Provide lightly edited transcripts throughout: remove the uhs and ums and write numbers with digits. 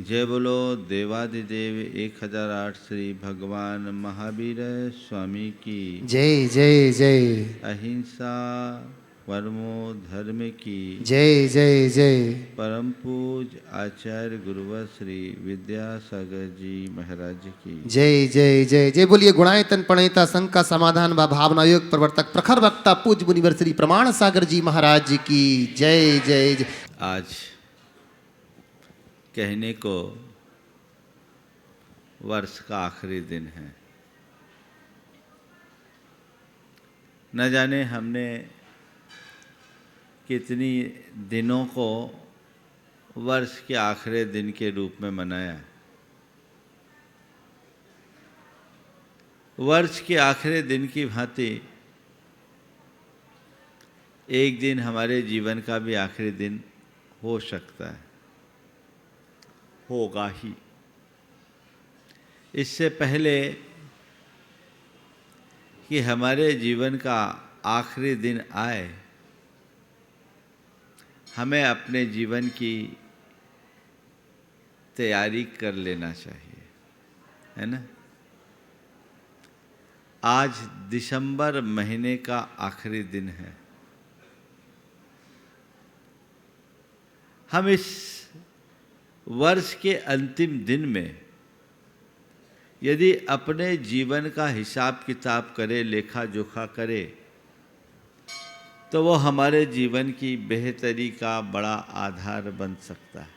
जय बोलो देवादिदेव 1008 श्री भगवान महावीर स्वामी की जय जय जय। अहिंसा परमो धर्म की जय जय जय। परम पूज आचार्य गुरुवर श्री विद्यासागर जी महाराज की जय जय जय जय। बोलिए गुणायतन प्रणेता शंका समाधान व भावना योग प्रवर्तक प्रखर वक्ता पूज मुनिवर श्री प्रमाण सागर जी महाराज जी की जय जय जय। आज कहने को वर्ष का आखिरी दिन है। न जाने हमने कितनी दिनों को वर्ष के आखिरी दिन के रूप में मनाया। वर्ष के आखिरी दिन की भांति एक दिन हमारे जीवन का भी आखिरी दिन हो सकता है, होगा ही। इससे पहले कि हमारे जीवन का आखिरी दिन आए, हमें अपने जीवन की तैयारी कर लेना चाहिए, है ना। आज दिसंबर महीने का आखिरी दिन है। हम इस वर्ष के अंतिम दिन में यदि अपने जीवन का हिसाब किताब करें, लेखा जोखा करें, तो वो हमारे जीवन की बेहतरी का बड़ा आधार बन सकता है।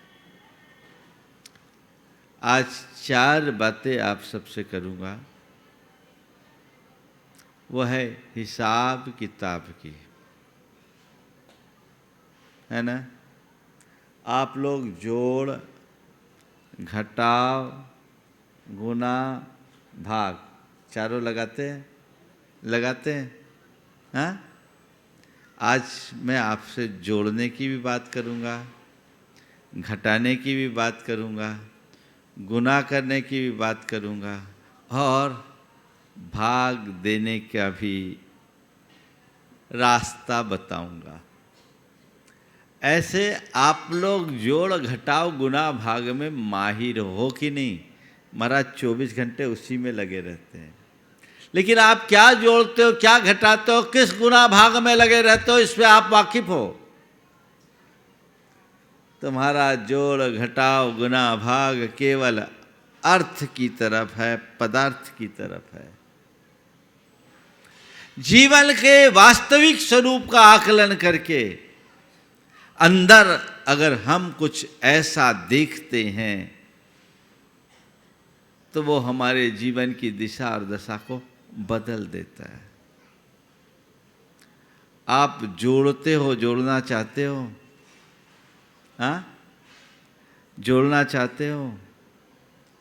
आज 4 बातें आप सबसे करूँगा, वो है हिसाब किताब की, है ना। आप लोग जोड़, घटाव, गुना, भाग चारों लगाते हैं, हाँ। आज मैं आपसे जोड़ने की भी बात करूँगा, घटाने की भी बात करूँगा, गुना करने की भी बात करूँगा और भाग देने का भी रास्ता बताऊँगा। ऐसे आप लोग जोड़, घटाव, गुना, भाग में माहिर हो कि नहीं? महाराज 24 घंटे उसी में लगे रहते हैं। लेकिन आप क्या जोड़ते हो, क्या घटाते हो, किस गुना भाग में लगे रहते हो, इस पे आप वाकिफ हो? तुम्हारा जोड़, घटाव, गुना, भाग केवल अर्थ की तरफ है, पदार्थ की तरफ है। जीवन के वास्तविक स्वरूप का आकलन करके अंदर अगर हम कुछ ऐसा देखते हैं तो वो हमारे जीवन की दिशा और दशा को बदल देता है। आप जोड़ते हो, जोड़ना चाहते हो, हाँ? जोड़ना चाहते हो,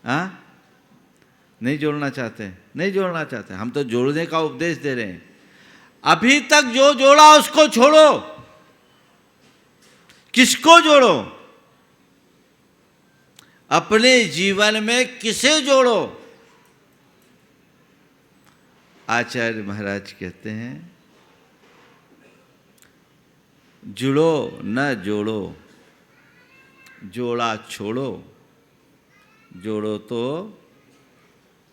हाँ? नहीं जोड़ना चाहते, नहीं जोड़ना चाहते। हम तो जोड़ने का उपदेश दे रहे हैं। अभी तक जो जोड़ा उसको छोड़ो। किसको जोड़ो? अपने जीवन में किसे जोड़ो? आचार्य महाराज कहते हैं, जुड़ो न जोड़ो, जोड़ा छोड़ो, जोड़ो तो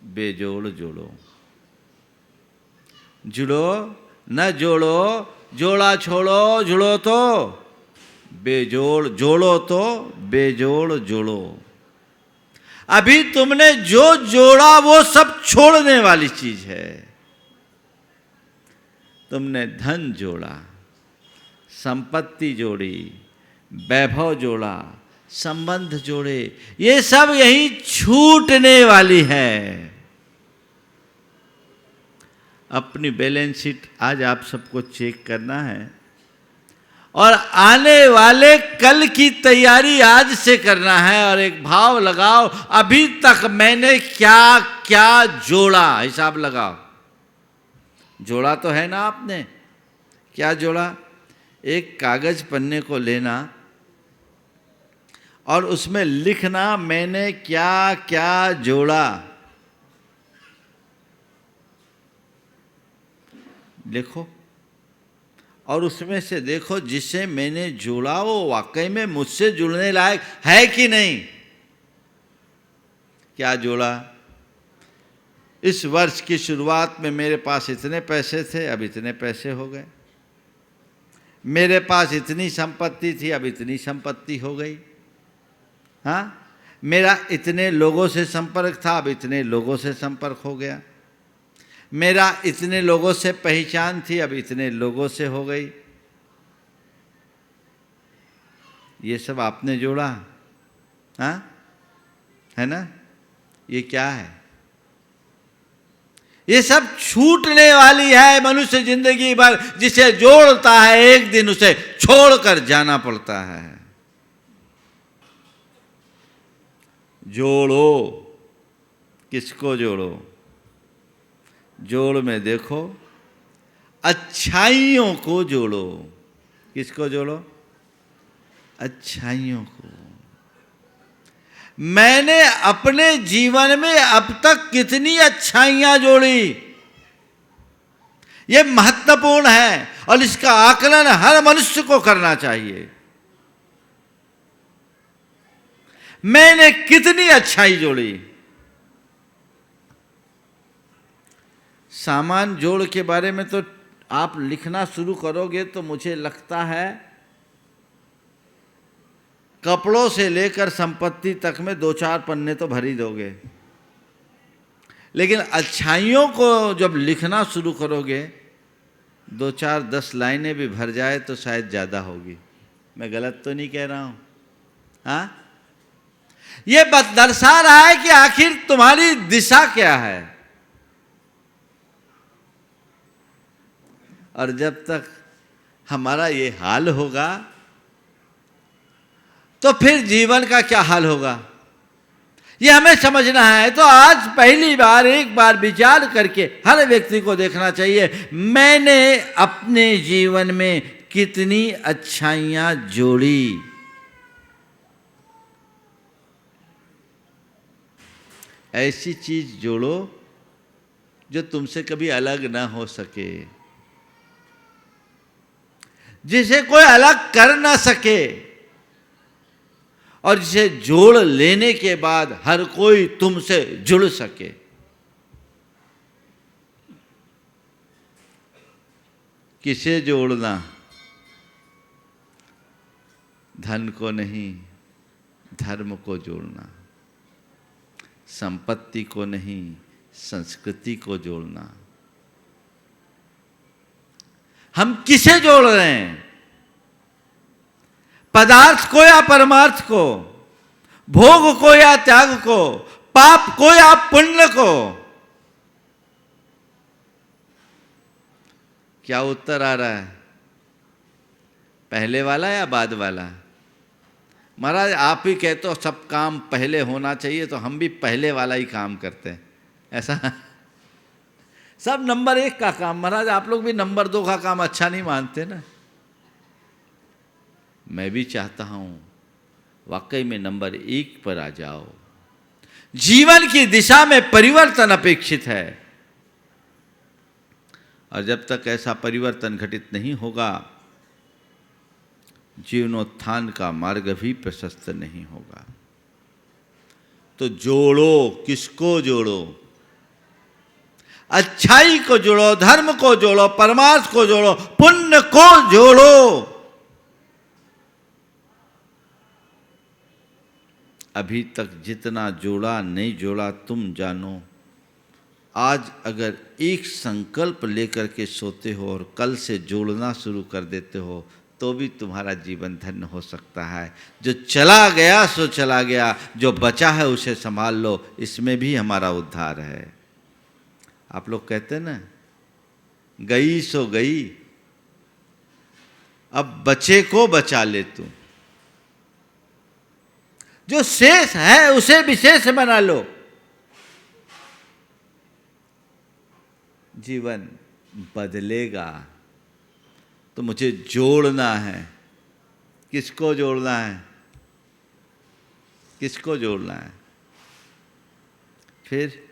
बेजोड़ जोड़ो। जुड़ो न जोड़ो, जोड़ा छोड़ो, जुड़ो तो बेजोड़, जोड़ो तो बेजोड़ जोड़ो। अभी तुमने जो जोड़ा वो सब छोड़ने वाली चीज है। तुमने धन जोड़ा, संपत्ति जोड़ी, वैभव जोड़ा, संबंध जोड़े, ये सब यही छूटने वाली है। अपनी बैलेंस शीट आज आप सबको चेक करना है और आने वाले कल की तैयारी आज से करना है। और एक भाव लगाओ, अभी तक मैंने क्या क्या जोड़ा, हिसाब लगाओ। जोड़ा तो है ना आपने? क्या जोड़ा? एक कागज पन्ने को लेना और उसमें लिखना मैंने क्या क्या जोड़ा। लिखो और उसमें से देखो जिसे मैंने जोड़ा वो वाकई में मुझसे जुड़ने लायक है कि नहीं। क्या जोड़ा? इस वर्ष की शुरुआत में मेरे पास इतने पैसे थे, अब इतने पैसे हो गए। मेरे पास इतनी संपत्ति थी, अब इतनी संपत्ति हो गई। हाँ, मेरा इतने लोगों से संपर्क था, अब इतने लोगों से संपर्क हो गया। मेरा इतने लोगों से पहचान थी, अब इतने लोगों से हो गई। ये सब आपने जोड़ा, हाँ, है ना? ये क्या है? ये सब छूटने वाली है मनुष्य जिंदगी भर। जिसे जोड़ता है एक दिन उसे छोड़कर जाना पड़ता है। जोड़ो, किसको जोड़ो? जोड़ में देखो, अच्छाइयों को जोड़ो। किसको जोड़ो? अच्छाइयों को। मैंने अपने जीवन में अब तक कितनी अच्छाइयां जोड़ी, यह महत्वपूर्ण है और इसका आकलन हर मनुष्य को करना चाहिए। मैंने कितनी अच्छाई जोड़ी। सामान जोड़ के बारे में तो आप लिखना शुरू करोगे तो मुझे लगता है कपड़ों से लेकर संपत्ति तक में 2-4 पन्ने तो भर ही दोगे। लेकिन अच्छाइयों को जब लिखना शुरू करोगे 2-4-10 लाइनें भी भर जाए तो शायद ज़्यादा होगी। मैं गलत तो नहीं कह रहा हूँ? हाँ, ये दर्शा रहा है कि आखिर तुम्हारी दिशा क्या है। और जब तक हमारा ये हाल होगा तो फिर जीवन का क्या हाल होगा, ये हमें समझना है। तो आज पहली बार एक बार विचार करके हर व्यक्ति को देखना चाहिए, मैंने अपने जीवन में कितनी अच्छाइयां जोड़ी। ऐसी चीज जोड़ो जो तुमसे कभी अलग ना हो सके, जिसे कोई अलग कर ना सके, और जिसे जोड़ लेने के बाद हर कोई तुमसे जुड़ सके। किसे जोड़ना? धन को नहीं, धर्म को जोड़ना। संपत्ति को नहीं, संस्कृति को जोड़ना। हम किसे जोड़ रहे हैं? पदार्थ को या परमार्थ को, भोग को या त्याग को, पाप को या पुण्य को? क्या उत्तर आ रहा है? पहले वाला या बाद वाला? महाराज आप ही कहते हो सब काम पहले होना चाहिए, तो हम भी पहले वाला ही काम करते हैं। ऐसा सब नंबर 1 का काम। महाराज आप लोग भी नंबर 2 का काम अच्छा नहीं मानते ना। मैं भी चाहता हूं वाकई में नंबर 1 पर आ जाओ। जीवन की दिशा में परिवर्तन अपेक्षित है, और जब तक ऐसा परिवर्तन घटित नहीं होगा जीवनोत्थान का मार्ग भी प्रशस्त नहीं होगा। तो जोड़ो, किसको जोड़ो? अच्छाई को जोड़ो, धर्म को जोड़ो, परमार्थ को जोड़ो, पुण्य को जोड़ो। अभी तक जितना जोड़ा नहीं जोड़ा तुम जानो। आज अगर एक संकल्प लेकर के सोते हो और कल से जोड़ना शुरू कर देते हो तो भी तुम्हारा जीवन धन्य हो सकता है। जो चला गया सो चला गया, जो बचा है उसे संभाल लो, इसमें भी हमारा उद्धार है। आप लोग कहते हैं ना, गई सो गई, अब बचे को बचा ले तू। जो शेष है उसे विशेष बना लो। जीवन बदलेगा तो मुझे जोड़ना है। किसको जोड़ना है? किसको जोड़ना है? फिर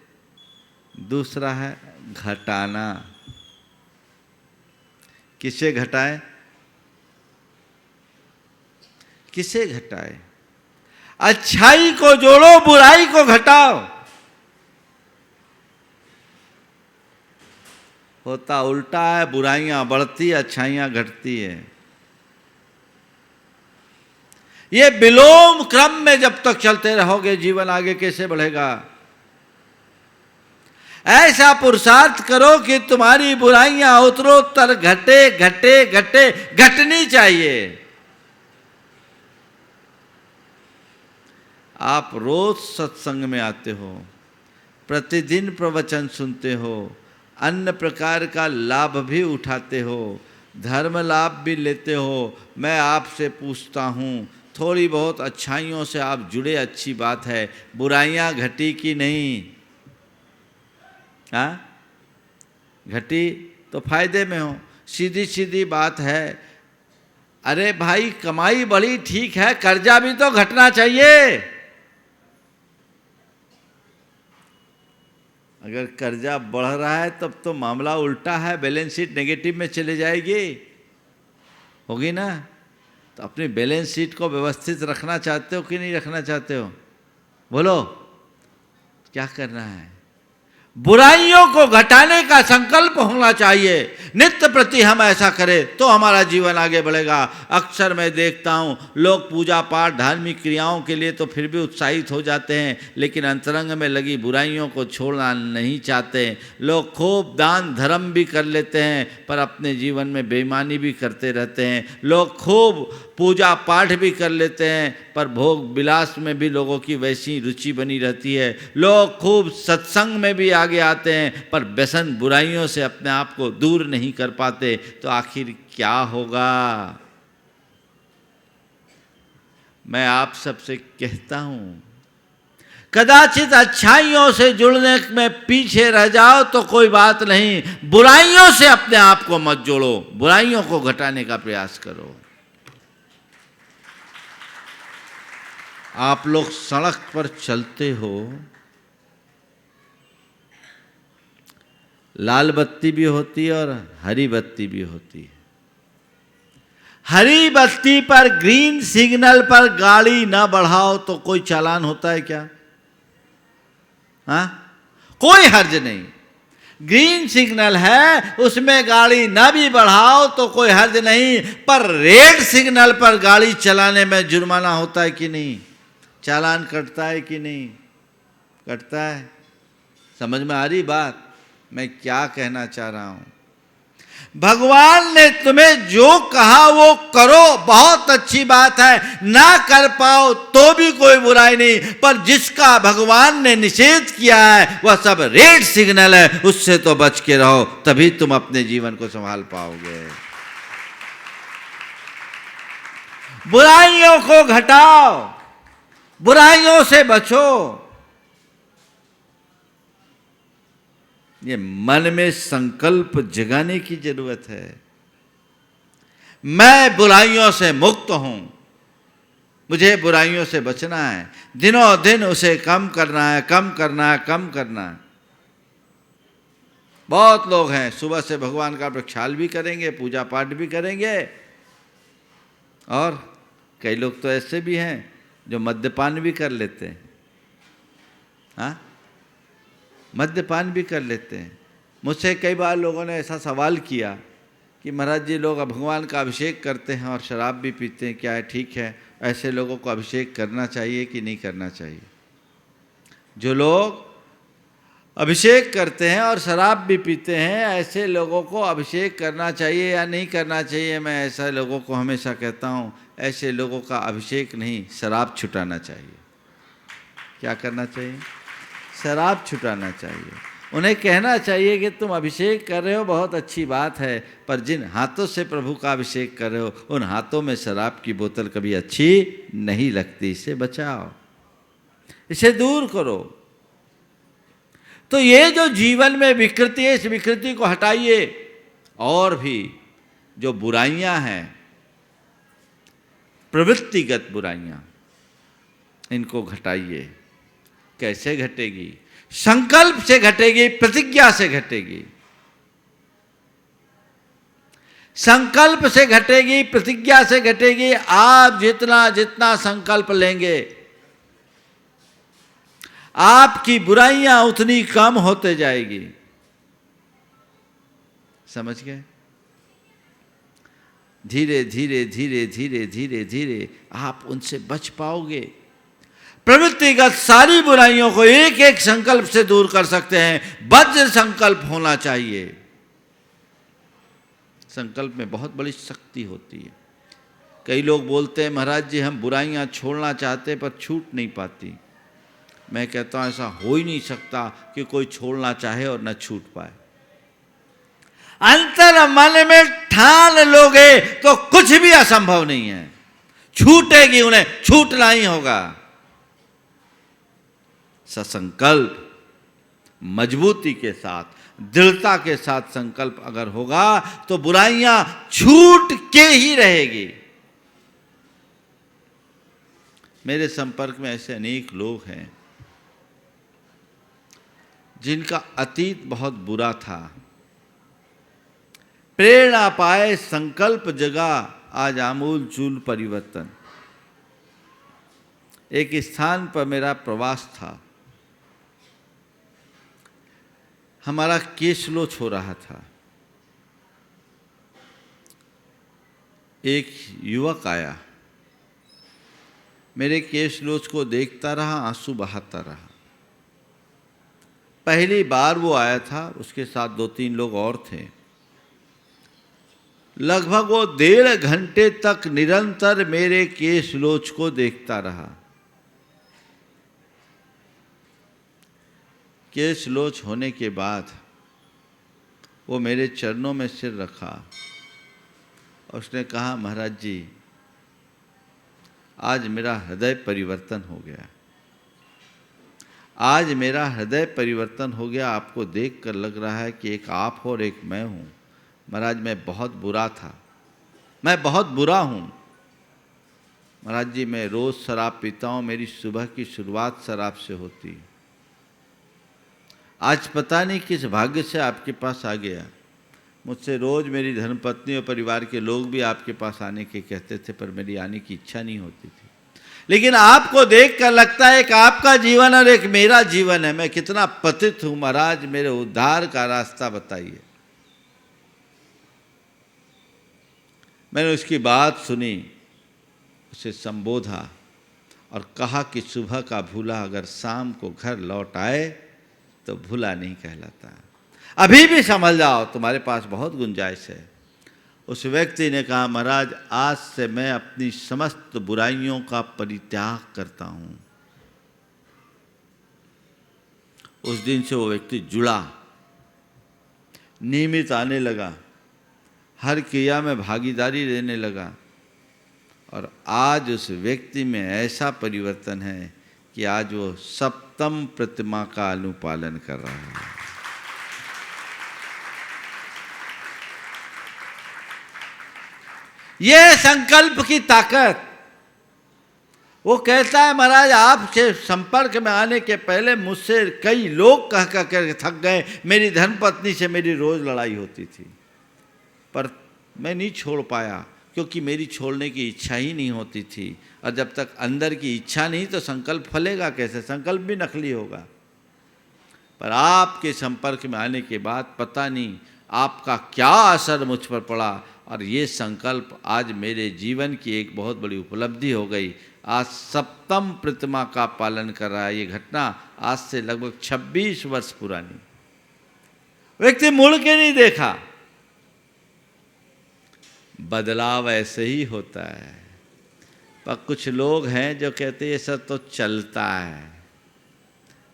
दूसरा है घटाना। किसे घटाए? किसे घटाए? अच्छाई को जोड़ो, बुराई को घटाओ। होता उल्टा है, बुराइयां बढ़ती, अच्छाइयां घटती है। ये विलोम क्रम में जब तक चलते रहोगे जीवन आगे कैसे बढ़ेगा? ऐसा पुरुषार्थ करो कि तुम्हारी बुराइयां उत्तरोत्तर घटे घटे घटे घटनी चाहिए। आप रोज सत्संग में आते हो, प्रतिदिन प्रवचन सुनते हो, अन्य प्रकार का लाभ भी उठाते हो, धर्म लाभ भी लेते हो। मैं आपसे पूछता हूँ, थोड़ी बहुत अच्छाइयों से आप जुड़े, अच्छी बात है, बुराइयां घटी कि नहीं? हाँ, घटी तो फायदे में हो। सीधी सीधी बात है। अरे भाई, कमाई बढ़ी ठीक है, कर्जा भी तो घटना चाहिए। अगर कर्जा बढ़ रहा है तब तो मामला उल्टा है, बैलेंस शीट नेगेटिव में चले जाएगी, होगी ना? तो अपनी बैलेंस शीट को व्यवस्थित रखना चाहते हो कि नहीं रखना चाहते हो? बोलो, क्या करना है? बुराइयों को घटाने का संकल्प होना चाहिए। नित्य प्रति हम ऐसा करें तो हमारा जीवन आगे बढ़ेगा। अक्सर मैं देखता हूँ लोग पूजा पाठ धार्मिक क्रियाओं के लिए तो फिर भी उत्साहित हो जाते हैं, लेकिन अंतरंग में लगी बुराइयों को छोड़ना नहीं चाहते। लोग खूब दान धर्म भी कर लेते हैं पर अपने जीवन में बेईमानी भी करते रहते हैं। लोग खूब पूजा पाठ भी कर लेते हैं पर भोग विलास में भी लोगों की वैसी रुचि बनी रहती है। लोग खूब सत्संग में भी आगे आते हैं पर व्यसन बुराइयों से अपने आप को दूर नहीं कर पाते। तो आखिर क्या होगा? मैं आप सबसे कहता हूं, कदाचित अच्छाइयों से जुड़ने में पीछे रह जाओ तो कोई बात नहीं, बुराइयों से अपने आप को मत जोड़ो, बुराइयों को घटाने का प्रयास करो। आप लोग सड़क पर चलते हो, लाल बत्ती भी होती है और हरी बत्ती भी होती है। हरी बत्ती पर, ग्रीन सिग्नल पर गाड़ी ना बढ़ाओ तो कोई चालान होता है क्या? हाँ, कोई हर्ज नहीं। ग्रीन सिग्नल है, उसमें गाड़ी ना भी बढ़ाओ तो कोई हर्ज नहीं, पर रेड सिग्नल पर गाड़ी चलाने में जुर्माना होता है कि नहीं? चालान कटता है कि नहीं? कटता है। समझ में आ रही बात मैं क्या कहना चाह रहा हूं? भगवान ने तुम्हें जो कहा वो करो, बहुत अच्छी बात है। ना कर पाओ तो भी कोई बुराई नहीं, पर जिसका भगवान ने निषेध किया है वह सब रेड सिग्नल है, उससे तो बच के रहो, तभी तुम अपने जीवन को संभाल पाओगे। बुराइयों को घटाओ, बुराइयों से बचो। ये मन में संकल्प जगाने की जरूरत है। मैं बुराइयों से मुक्त हूं, मुझे बुराइयों से बचना है, दिनों दिन उसे कम करना है, कम करना है, कम करना है। बहुत लोग हैं सुबह से भगवान का प्रक्षाल भी करेंगे, पूजा पाठ भी करेंगे, और कई लोग तो ऐसे भी हैं जो मद्यपान भी कर लेते हैं। हाँ, मद्यपान भी कर लेते हैं। मुझसे कई बार लोगों ने ऐसा सवाल किया कि महाराज जी, लोग भगवान का अभिषेक करते हैं और शराब भी पीते हैं, क्या है ठीक है? ऐसे लोगों को अभिषेक करना चाहिए कि नहीं करना चाहिए? जो लोग अभिषेक करते हैं और शराब भी पीते हैं, ऐसे लोगों को अभिषेक करना चाहिए या नहीं करना चाहिए? मैं ऐसे लोगों को हमेशा कहता हूँ, ऐसे लोगों का अभिषेक नहीं, शराब छुटाना चाहिए। क्या करना चाहिए? शराब छुटाना चाहिए। उन्हें कहना चाहिए कि तुम अभिषेक कर रहे हो, बहुत अच्छी बात है, पर जिन हाथों से प्रभु का अभिषेक कर रहे हो उन हाथों में शराब की बोतल कभी अच्छी नहीं लगती, इसे बचाओ, इसे दूर करो। तो ये जो जीवन में विकृति है, इस विकृति को हटाइए। और भी जो बुराइयां हैं, प्रवृत्तिगत बुराइयां, इनको घटाइए। कैसे घटेगी? संकल्प से घटेगी, प्रतिज्ञा से घटेगी। संकल्प से घटेगी, प्रतिज्ञा से घटेगी। आप जितना जितना संकल्प लेंगे, आपकी बुराइयां उतनी कम होते जाएगी। समझ गए? धीरे धीरे धीरे धीरे धीरे धीरे आप उनसे बच पाओगे। प्रवृत्तिगत सारी बुराइयों को एक एक संकल्प से दूर कर सकते हैं। वज्र संकल्प होना चाहिए। संकल्प में बहुत बड़ी शक्ति होती है। कई लोग बोलते हैं महाराज जी हम बुराइयां छोड़ना चाहते पर छूट नहीं पाती। मैं कहता हूं ऐसा हो ही नहीं सकता कि कोई छोड़ना चाहे और न छूट पाए। अंतर मन में ठान लोगे तो कुछ भी असंभव नहीं है। छूटेगी, उन्हें छूटना ही होगा। ससंकल्प मजबूती के साथ, दृढ़ता के साथ संकल्प अगर होगा तो बुराइयां छूट के ही रहेगी। मेरे संपर्क में ऐसे अनेक लोग हैं जिनका अतीत बहुत बुरा था। प्रेरणा पाए, संकल्प जगा, आज आमूल चूल परिवर्तन। एक स्थान पर मेरा प्रवास था। हमारा केस लोच हो रहा था। एक युवक आया, मेरे केस लोच को देखता रहा, आंसू बहाता रहा। पहली बार वो आया था, उसके साथ 2-3 लोग और थे। लगभग वो 1.5 घंटे तक निरंतर मेरे केस लोच को देखता रहा। केस लोच होने के बाद वो मेरे चरणों में सिर रखा और उसने कहा महाराज जी आज मेरा हृदय परिवर्तन हो गया। आज मेरा हृदय परिवर्तन हो गया। आपको देखकर लग रहा है कि एक आप हो और एक मैं हूँ। महाराज मैं बहुत बुरा था, मैं बहुत बुरा हूँ। महाराज जी मैं रोज़ शराब पीता हूँ, मेरी सुबह की शुरुआत शराब से होती है। आज पता नहीं किस भाग्य से आपके पास आ गया। मुझसे रोज़ मेरी धर्मपत्नी और परिवार के लोग भी आपके पास आने के कहते थे, पर मेरी आने की इच्छा नहीं होती थी। लेकिन आपको देखकर लगता है एक आपका जीवन और एक मेरा जीवन है। मैं कितना पतित हूँ महाराज, मेरे उद्धार का रास्ता बताइए। मैंने उसकी बात सुनी, उसे संबोधा और कहा कि सुबह का भूला अगर शाम को घर लौट आए तो भूला नहीं कहलाता। अभी भी संभल जाओ, तुम्हारे पास बहुत गुंजाइश है। उस व्यक्ति ने कहा महाराज आज से मैं अपनी समस्त बुराइयों का परित्याग करता हूँ। उस दिन से वो व्यक्ति जुड़ा, नियमित आने लगा, हर क्रिया में भागीदारी लेने लगा और आज उस व्यक्ति में ऐसा परिवर्तन है कि आज वो सप्तम प्रतिमा का अनुपालन कर रहा है। ये संकल्प की ताकत। वो कहता है महाराज आपके संपर्क में आने के पहले मुझसे कई लोग कह कर थक गए। मेरी धर्मपत्नी से मेरी रोज लड़ाई होती थी, पर मैं नहीं छोड़ पाया क्योंकि मेरी छोड़ने की इच्छा ही नहीं होती थी। और जब तक अंदर की इच्छा नहीं तो संकल्प फलेगा कैसे? संकल्प भी नकली होगा। पर आपके संपर्क में आने के बाद पता नहीं आपका क्या असर मुझ पर पड़ा और ये संकल्प आज मेरे जीवन की एक बहुत बड़ी उपलब्धि हो गई। आज सप्तम प्रतिमा का पालन कर रहा है। ये घटना आज से लगभग 26 वर्ष पुरानी। व्यक्ति मुड़ के नहीं देखा। बदलाव ऐसे ही होता है। पर कुछ लोग हैं जो कहते हैं ये सब तो चलता है।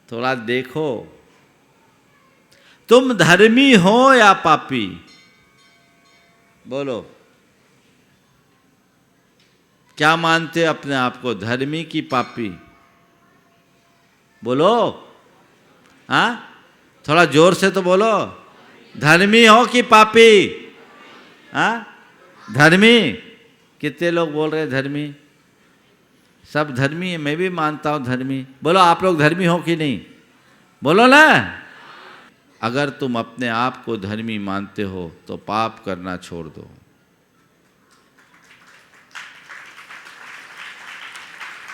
थोड़ा देखो तुम धर्मी हो या पापी? बोलो क्या मानते हो अपने आप को, धर्मी की पापी? बोलो हाँ, थोड़ा जोर से तो बोलो। धर्मी हो कि पापी? हाँ धर्मी। कितने लोग बोल रहे धर्मी? सब धर्मी है, मैं भी मानता हूँ धर्मी। बोलो आप लोग धर्मी हो कि नहीं? बोलो ना। अगर तुम अपने आप को धर्मी मानते हो तो पाप करना छोड़ दो।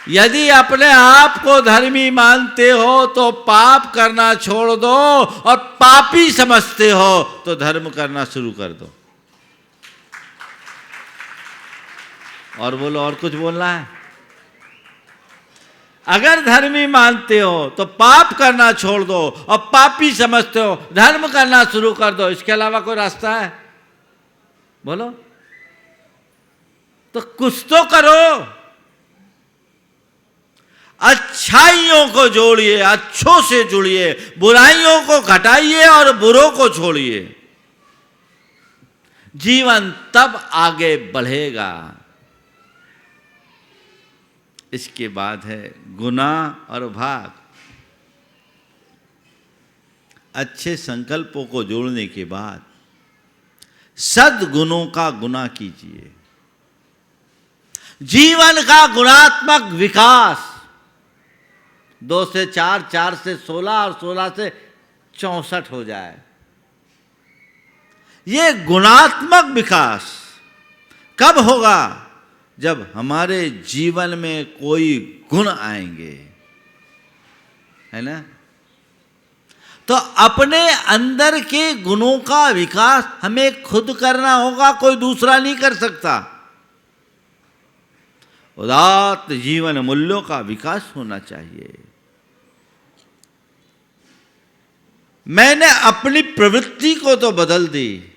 यदि अपने आप को धर्मी मानते हो तो पाप करना छोड़ दो, और पापी समझते हो तो धर्म करना शुरू कर दो। और बोलो, और कुछ बोलना है? अगर धर्मी मानते हो तो पाप करना छोड़ दो, और पापी समझते हो धर्म करना शुरू कर दो। इसके अलावा कोई रास्ता है? बोलो। तो कुछ तो करो। अच्छाइयों को जोड़िए, अच्छों से जुड़िए, बुराइयों को घटाइए और बुरों को छोड़िए। जीवन तब आगे बढ़ेगा। इसके बाद है गुनाह और भाग। अच्छे संकल्पों को जोड़ने के बाद सद्गुणों का गुना कीजिए। जीवन का गुणात्मक विकास 2 से 4, 4 से 16 और 16 से 64 हो जाए। ये गुणात्मक विकास कब होगा? जब हमारे जीवन में कोई गुण आएंगे, है ना? तो अपने अंदर के गुणों का विकास हमें खुद करना होगा, कोई दूसरा नहीं कर सकता। उदात्त जीवन मूल्यों का विकास होना चाहिए। मैंने अपनी प्रवृत्ति को तो बदल दी,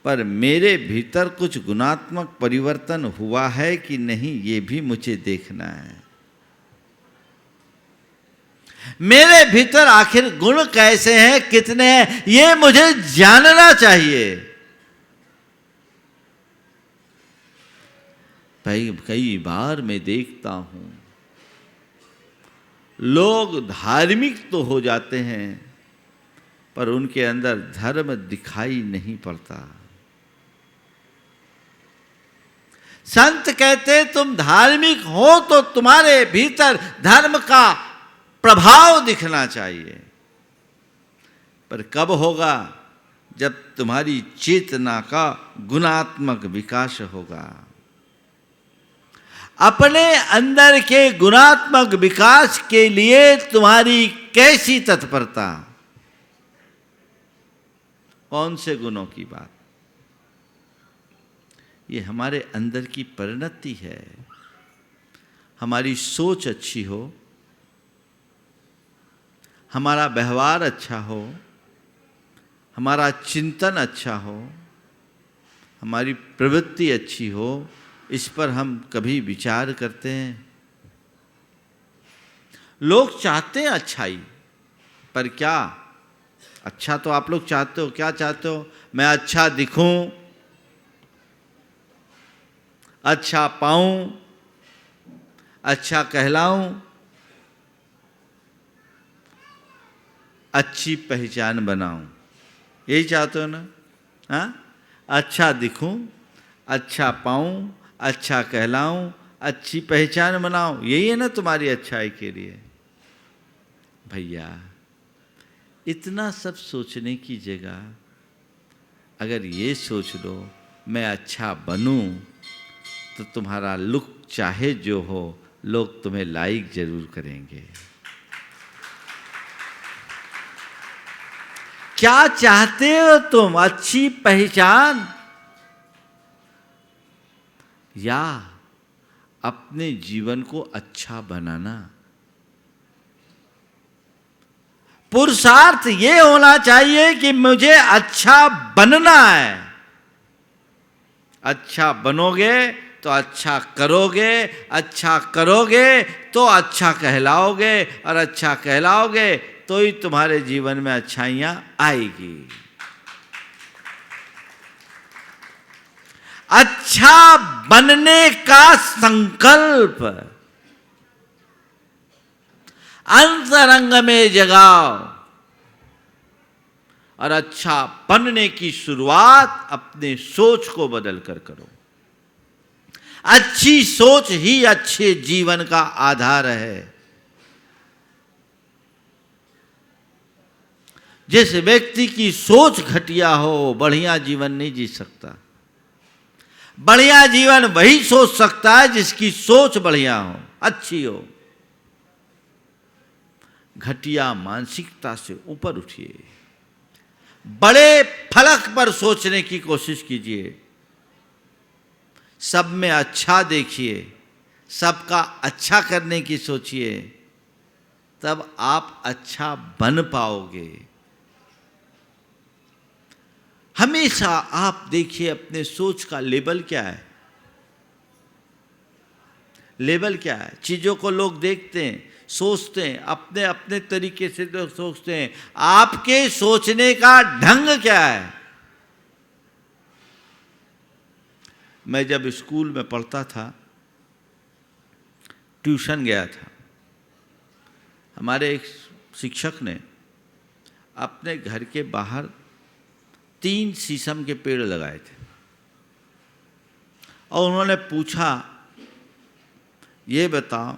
पर मेरे भीतर कुछ गुणात्मक परिवर्तन हुआ है कि नहीं, ये भी मुझे देखना है। मेरे भीतर आखिर गुण कैसे हैं, कितने हैं, ये मुझे जानना चाहिए। कई बार मैं देखता हूं लोग धार्मिक तो हो जाते हैं, पर उनके अंदर धर्म दिखाई नहीं पड़ता। संत कहते तुम धार्मिक हो तो तुम्हारे भीतर धर्म का प्रभाव दिखना चाहिए। पर कब होगा? जब तुम्हारी चेतना का गुणात्मक विकास होगा। अपने अंदर के गुणात्मक विकास के लिए तुम्हारी कैसी तत्परता? कौन से गुणों की बात? ये हमारे अंदर की परिणति है। हमारी सोच अच्छी हो, हमारा व्यवहार अच्छा हो, हमारा चिंतन अच्छा हो, हमारी प्रवृत्ति अच्छी हो, इस पर हम कभी विचार करते हैं? लोग चाहते हैं अच्छाई, पर क्या? अच्छा तो आप लोग चाहते हो, क्या चाहते हो? मैं अच्छा दिखूं, अच्छा पाऊं, अच्छा कहलाऊं, अच्छी पहचान बनाऊं, यही चाहते हो ना? हाँ, अच्छा दिखूं, अच्छा पाऊं, अच्छा कहलाऊं, अच्छी पहचान बनाऊं, यही है ना तुम्हारी अच्छाई के लिए? भैया, इतना सब सोचने की जगह अगर ये सोच लो मैं अच्छा बनूं, तो तुम्हारा लुक चाहे जो हो, लोग तुम्हें लाइक जरूर करेंगे। क्या चाहते हो तुम? अच्छी पहचान या अपने जीवन को अच्छा बनाना? पुरुषार्थ ये होना चाहिए कि मुझे अच्छा बनना है। अच्छा बनोगे तो अच्छा करोगे, अच्छा करोगे तो अच्छा कहलाओगे, और अच्छा कहलाओगे तो ही तुम्हारे जीवन में अच्छाइयां आएगी। अच्छा बनने का संकल्प अंतरंग में जगाओ, और अच्छा बनने की शुरुआत अपने सोच को बदल कर करो। अच्छी सोच ही अच्छे जीवन का आधार है। जिस व्यक्ति की सोच घटिया हो, बढ़िया जीवन नहीं जी सकता। बढ़िया जीवन वही सोच सकता है जिसकी सोच बढ़िया हो, अच्छी हो। घटिया मानसिकता से ऊपर उठिए, बड़े फलक पर सोचने की कोशिश कीजिए, सब में अच्छा देखिए, सबका अच्छा करने की सोचिए, तब आप अच्छा बन पाओगे। हमेशा आप देखिए अपने सोच का लेवल क्या है। लेवल क्या है? चीज़ों को लोग देखते हैं, सोचते हैं, अपने अपने तरीके से तो सोचते हैं। आपके सोचने का ढंग क्या है? मैं जब स्कूल में पढ़ता था, ट्यूशन गया था, हमारे एक शिक्षक ने अपने घर के बाहर 3 शीशम के पेड़ लगाए थे और उन्होंने पूछा, ये बताओ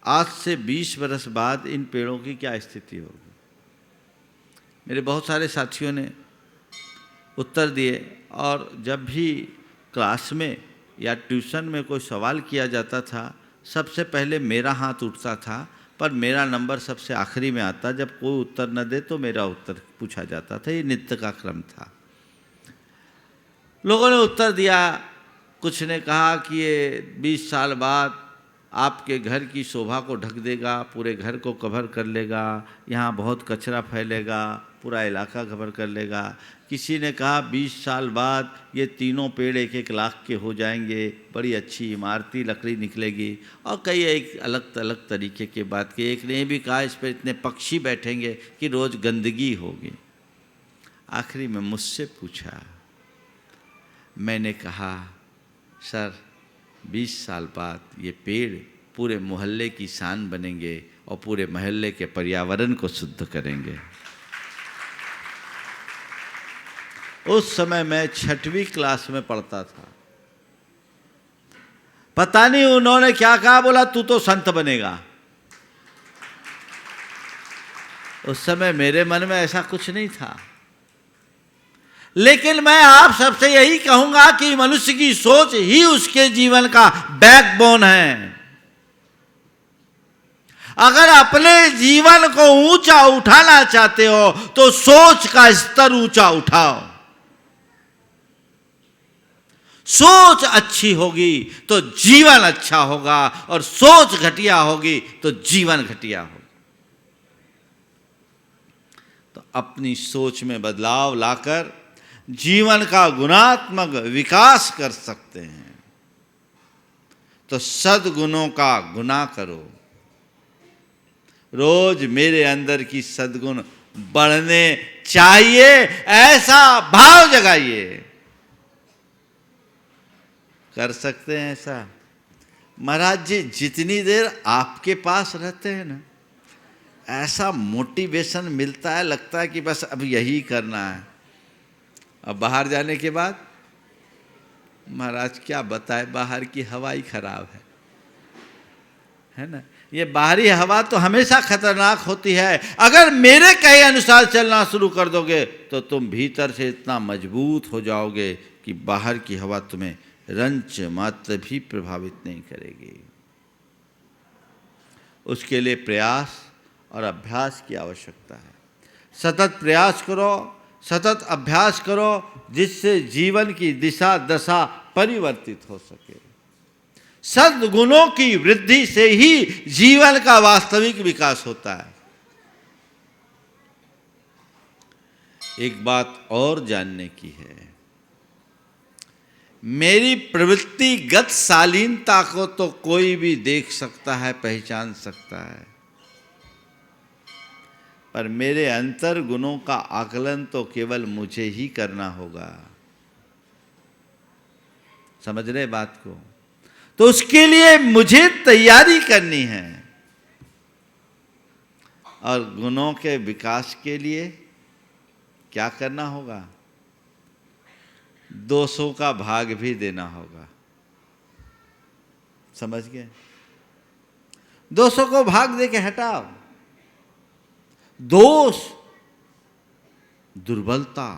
आज से 20 वर्ष बाद इन पेड़ों की क्या स्थिति होगी? मेरे बहुत सारे साथियों ने उत्तर दिए और जब भी क्लास में या ट्यूशन में कोई सवाल किया जाता था, सबसे पहले मेरा हाथ उठता था, पर मेरा नंबर सबसे आखिरी में आता। जब कोई उत्तर न दे तो मेरा उत्तर पूछा जाता था। ये नित्य का क्रम था। लोगों ने उत्तर दिया, कुछ ने कहा कि ये 20 साल बाद आपके घर की शोभा को ढक देगा, पूरे घर को कवर कर लेगा, यहाँ बहुत कचरा फैलेगा, पूरा इलाका कवर कर लेगा। किसी ने कहा 20 साल बाद ये तीनों पेड़ 1-1 लाख के हो जाएंगे, बड़ी अच्छी इमारती लकड़ी निकलेगी, और कई एक अलग अलग तरीके की बात की। एक ने ये भी कहा इस पर इतने पक्षी बैठेंगे कि रोज़ गंदगी होगी। आखिरी में मुझसे पूछा, मैंने कहा सर 20 साल बाद ये पेड़ पूरे मोहल्ले की शान बनेंगे और पूरे मोहल्ले के पर्यावरण को शुद्ध करेंगे। उस समय मैं 6वीं क्लास में पढ़ता था। पता नहीं उन्होंने क्या कहा, बोला तू तो संत बनेगा। उस समय मेरे मन में ऐसा कुछ नहीं था, लेकिन मैं आप सबसे यही कहूंगा कि मनुष्य की सोच ही उसके जीवन का बैकबोन है। अगर अपने जीवन को ऊंचा उठाना चाहते हो तो सोच का स्तर ऊंचा उठाओ। सोच अच्छी होगी तो जीवन अच्छा होगा, और सोच घटिया होगी तो जीवन घटिया होगा। तो अपनी सोच में बदलाव लाकर जीवन का गुणात्मक विकास कर सकते हैं। तो सद्गुणों का गुना करो। रोज मेरे अंदर की सद्गुण बढ़ने चाहिए, ऐसा भाव जगाइए। कर सकते हैं ऐसा? महाराज जी जितनी देर आपके पास रहते हैं ना, ऐसा मोटिवेशन मिलता है, लगता है कि बस अब यही करना है। अब बाहर जाने के बाद महाराज क्या बताए, बाहर की हवा ही खराब है ना। ये बाहरी हवा तो हमेशा खतरनाक होती है। अगर मेरे कहे अनुसार चलना शुरू कर दोगे तो तुम भीतर से इतना मजबूत हो जाओगे कि बाहर की हवा तुम्हें रंच मात्र भी प्रभावित नहीं करेगी। उसके लिए प्रयास और अभ्यास की आवश्यकता है। सतत प्रयास करो, सतत अभ्यास करो, जिससे जीवन की दिशा दशा परिवर्तित हो सके। सद्गुणों की वृद्धि से ही जीवन का वास्तविक विकास होता है। एक बात और जानने की है, मेरी प्रवृत्तिगत शालीनता को तो कोई भी देख सकता है, पहचान सकता है, पर मेरे अंतर गुणों का आकलन तो केवल मुझे ही करना होगा। समझ रहे बात को? तो उसके लिए मुझे तैयारी करनी है, और गुणों के विकास के लिए क्या करना होगा? दोषों का भाग भी देना होगा। समझ गए? दोषों को भाग दे के हटाओ। दोष, दुर्बलता,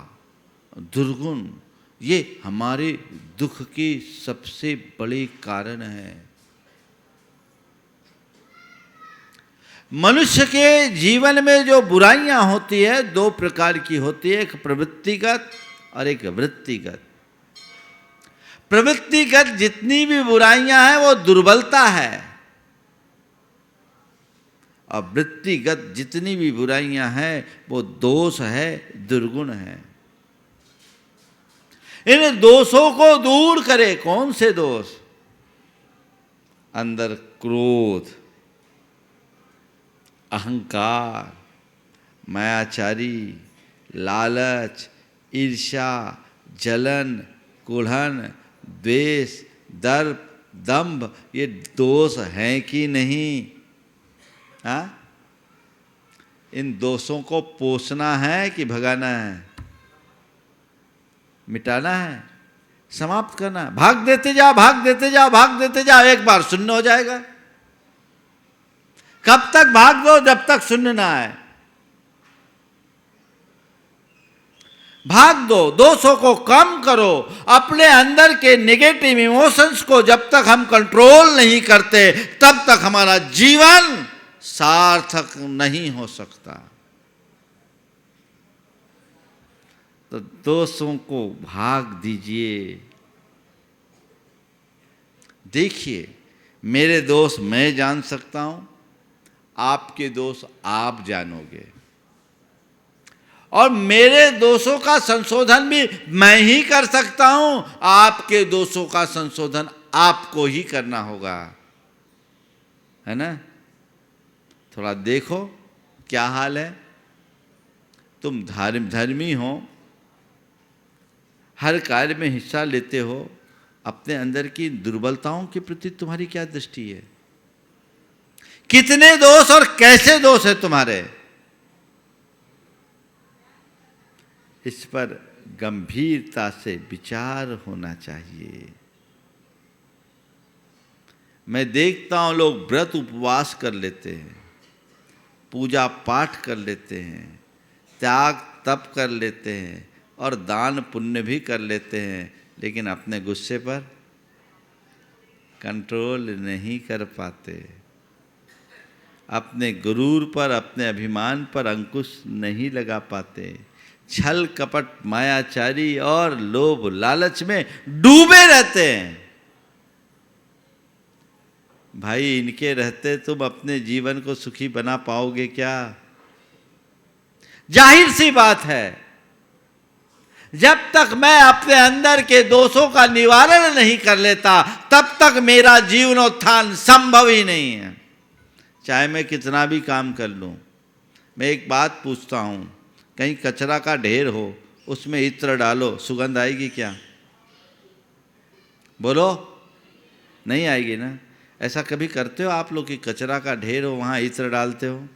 दुर्गुण, ये हमारे दुख की सबसे बड़ी कारण है। मनुष्य के जीवन में जो बुराइयां होती है दो प्रकार की होती है, एक प्रवृत्तिगत और एक वृत्तिगत। प्रवृत्तिगत जितनी भी बुराइयां हैं वो दुर्बलता है, और वृत्तिगत जितनी भी बुराइयां हैं वो दोष है, दुर्गुण है। इन दोषों को दूर करे। कौन से दोष? अंदर क्रोध, अहंकार, मायाचारी, लालच, ईर्ष्या, जलन, कुढ़न, द्वेष, दर्प, दंभ, ये दोष हैं कि नहीं? हाँ? इन दोषों को पोषना है कि भगाना है? मिटाना है, समाप्त करना है। भाग देते जाओ, भाग देते जाओ, भाग देते जाओ, एक बार शून्य हो जाएगा। कब तक भाग दो? जब तक शून्य ना आए। भाग दो, दोषों को कम करो। अपने अंदर के नेगेटिव इमोशंस को जब तक हम कंट्रोल नहीं करते तब तक हमारा जीवन सार्थक नहीं हो सकता। तो दोषों को भाग दीजिए। देखिए, मेरे दोष मैं जान सकता हूं, आपके दोष आप जानोगे, और मेरे दोषों का संशोधन भी मैं ही कर सकता हूं। आपके दोषों का संशोधन आपको ही करना होगा, है ना? थोड़ा देखो क्या हाल है। तुम धर्मी हो, हर कार्य में हिस्सा लेते हो, अपने अंदर की दुर्बलताओं के प्रति तुम्हारी क्या दृष्टि है? कितने दोष और कैसे दोष है तुम्हारे? इस पर गंभीरता से विचार होना चाहिए। मैं देखता हूं लोग व्रत उपवास कर लेते हैं, पूजा पाठ कर लेते हैं, त्याग तप कर लेते हैं और दान पुण्य भी कर लेते हैं, लेकिन अपने गुस्से पर कंट्रोल नहीं कर पाते। अपने गुरूर पर, अपने अभिमान पर अंकुश नहीं लगा पाते। छल कपट, मायाचारी और लोभ लालच में डूबे रहते हैं। भाई, इनके रहते तुम अपने जीवन को सुखी बना पाओगे क्या? जाहिर सी बात है, जब तक मैं अपने अंदर के दोषों का निवारण नहीं कर लेता तब तक मेरा जीवनोत्थान संभव ही नहीं है, चाहे मैं कितना भी काम कर लूं। मैं एक बात पूछता हूं, कहीं कचरा का ढेर हो, उसमें इत्र डालो, सुगंध आएगी क्या? बोलो, नहीं आएगी ना? ऐसा कभी करते हो आप लोग कि कचरा का ढेर हो वहाँ इत्र डालते हो?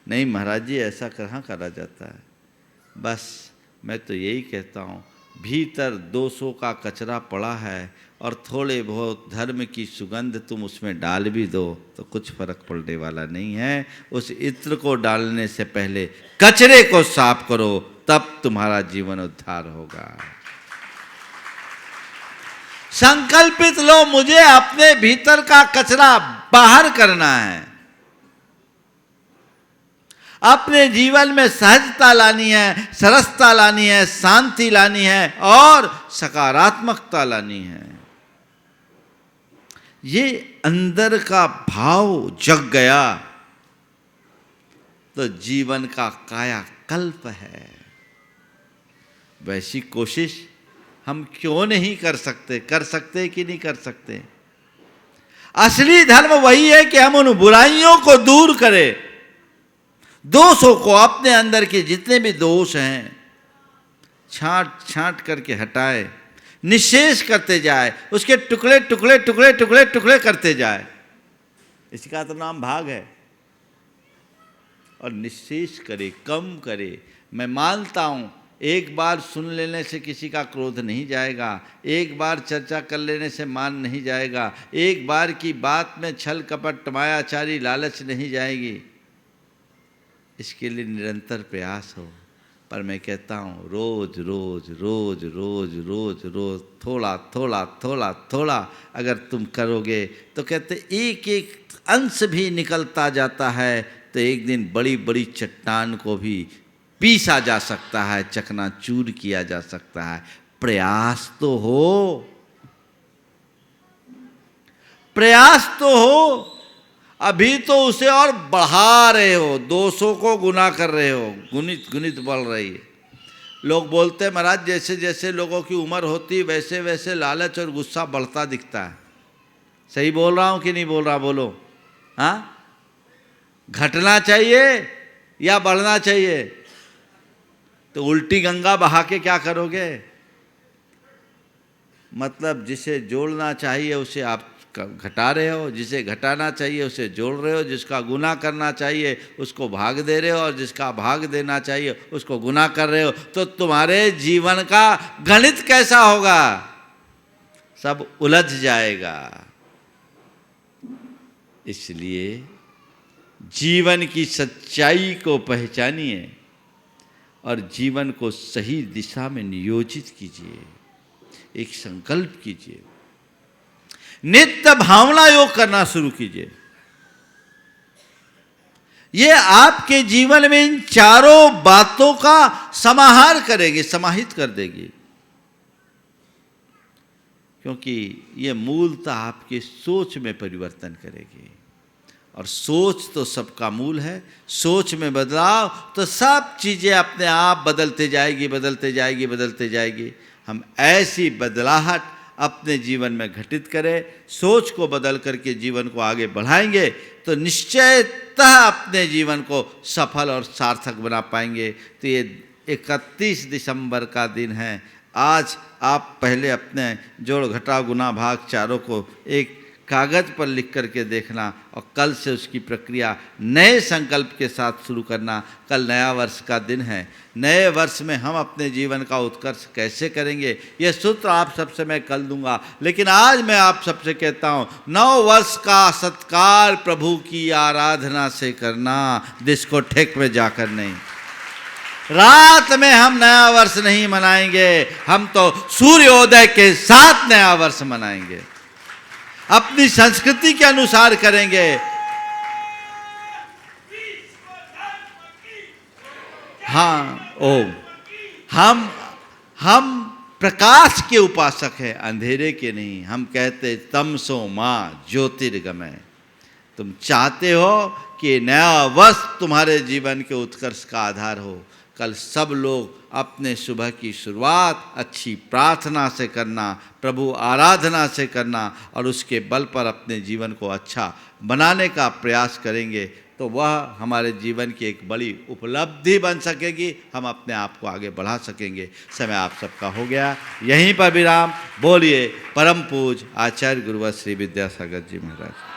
नहीं महाराज जी, ऐसा कहाँ करा जाता है। बस मैं तो यही कहता हूँ, भीतर दोषों का कचरा पड़ा है और थोड़े बहुत धर्म की सुगंध तुम उसमें डाल भी दो तो कुछ फर्क पड़ने वाला नहीं है। उस इत्र को डालने से पहले कचरे को साफ करो, तब तुम्हारा जीवन उद्धार होगा। संकल्पित लो, मुझे अपने भीतर का कचरा बाहर करना है, अपने जीवन में सहजता लानी है, सरसता लानी है, शांति लानी है और सकारात्मकता लानी है। ये अंदर का भाव जग गया तो जीवन का कायाकल्प है। वैसी कोशिश हम क्यों नहीं कर सकते? कर सकते कि नहीं कर सकते? असली धर्म वही है कि हम उन बुराइयों को दूर करें, दोषों को, अपने अंदर के जितने भी दोष हैं छांट छांट करके हटाए, निशेष करते जाए, उसके टुकड़े टुकड़े टुकड़े टुकड़े टुकड़े करते जाए। इसका तो नाम भाग है। और निशेष करे, कम करे। मैं मानता हूं, एक बार सुन लेने से किसी का क्रोध नहीं जाएगा, एक बार चर्चा कर लेने से मान नहीं जाएगा, एक बार की बात में छल कपट मायाचारी लालच नहीं जाएगी। इसके लिए निरंतर प्रयास हो, पर मैं कहता हूँ रोज रोज रोज रोज रोज रोज थोड़ा थोड़ा थोड़ा थोड़ा अगर तुम करोगे तो कहते एक एक अंश भी निकलता जाता है तो एक दिन बड़ी बड़ी चट्टान को भी पीसा जा सकता है, चकनाचूर किया जा सकता है। प्रयास तो हो, प्रयास तो हो। अभी तो उसे और बढ़ा रहे हो, 200 को गुना कर रहे हो, गुनित गुनित बढ़ रही है। लोग बोलते हैं महाराज जैसे जैसे लोगों की उम्र होती वैसे वैसे लालच और गुस्सा बढ़ता दिखता है। सही बोल रहा हूँ कि नहीं बोल रहा, बोलो। हाँ, घटना चाहिए या बढ़ना चाहिए? तो उल्टी गंगा बहा के क्या करोगे? मतलब जिसे जोड़ना चाहिए उसे आप घटा रहे हो, जिसे घटाना चाहिए उसे जोड़ रहे हो, जिसका गुना करना चाहिए उसको भाग दे रहे हो और जिसका भाग देना चाहिए उसको गुना कर रहे हो। तो तुम्हारे जीवन का गणित कैसा होगा? सब उलझ जाएगा। इसलिए जीवन की सच्चाई को पहचानिए और जीवन को सही दिशा में नियोजित कीजिए। एक संकल्प कीजिए, नित्य भावना योग करना शुरू कीजिए। ये आपके जीवन में इन चारों बातों का समाहार करेगी, समाहित कर देगी। क्योंकि ये मूलतः आपके सोच में परिवर्तन करेगी और सोच तो सबका मूल है। सोच में बदलाव तो सब चीजें अपने आप बदलते जाएगी, बदलते जाएगी, बदलते जाएगी। हम ऐसी बदलाहट अपने जीवन में घटित करें, सोच को बदल करके जीवन को आगे बढ़ाएंगे तो निश्चयतः अपने जीवन को सफल और सार्थक बना पाएंगे। तो ये 31 दिसंबर का दिन है। आज आप पहले अपने जोड़ घटा गुना भाग चारों को एक कागज़ पर लिख करके देखना और कल से उसकी प्रक्रिया नए संकल्प के साथ शुरू करना। कल नया वर्ष का दिन है। नए वर्ष में हम अपने जीवन का उत्कर्ष कैसे करेंगे ये सूत्र आप सबसे मैं कल दूंगा। लेकिन आज मैं आप सबसे कहता हूँ, नव वर्ष का सत्कार प्रभु की आराधना से करना, डिस्कोथेक में जाकर नहीं। रात में हम नया वर्ष नहीं मनाएंगे, हम तो सूर्योदय के साथ नया वर्ष मनाएंगे, अपनी संस्कृति के अनुसार करेंगे। हाँ, ओम। हम प्रकाश के उपासक हैं, अंधेरे के नहीं। हम कहते तमसो माँ ज्योतिर्गमय। तुम चाहते हो कि नया वर्ष तुम्हारे जीवन के उत्कर्ष का आधार हो। कल सब लोग अपने सुबह की शुरुआत अच्छी प्रार्थना से करना, प्रभु आराधना से करना और उसके बल पर अपने जीवन को अच्छा बनाने का प्रयास करेंगे तो वह हमारे जीवन की एक बड़ी उपलब्धि बन सकेगी। हम अपने आप को आगे बढ़ा सकेंगे। समय आप सबका हो गया, यहीं पर विराम। बोलिए परम पूज आचार्य गुरुवर श्री विद्यासागर जी महाराज।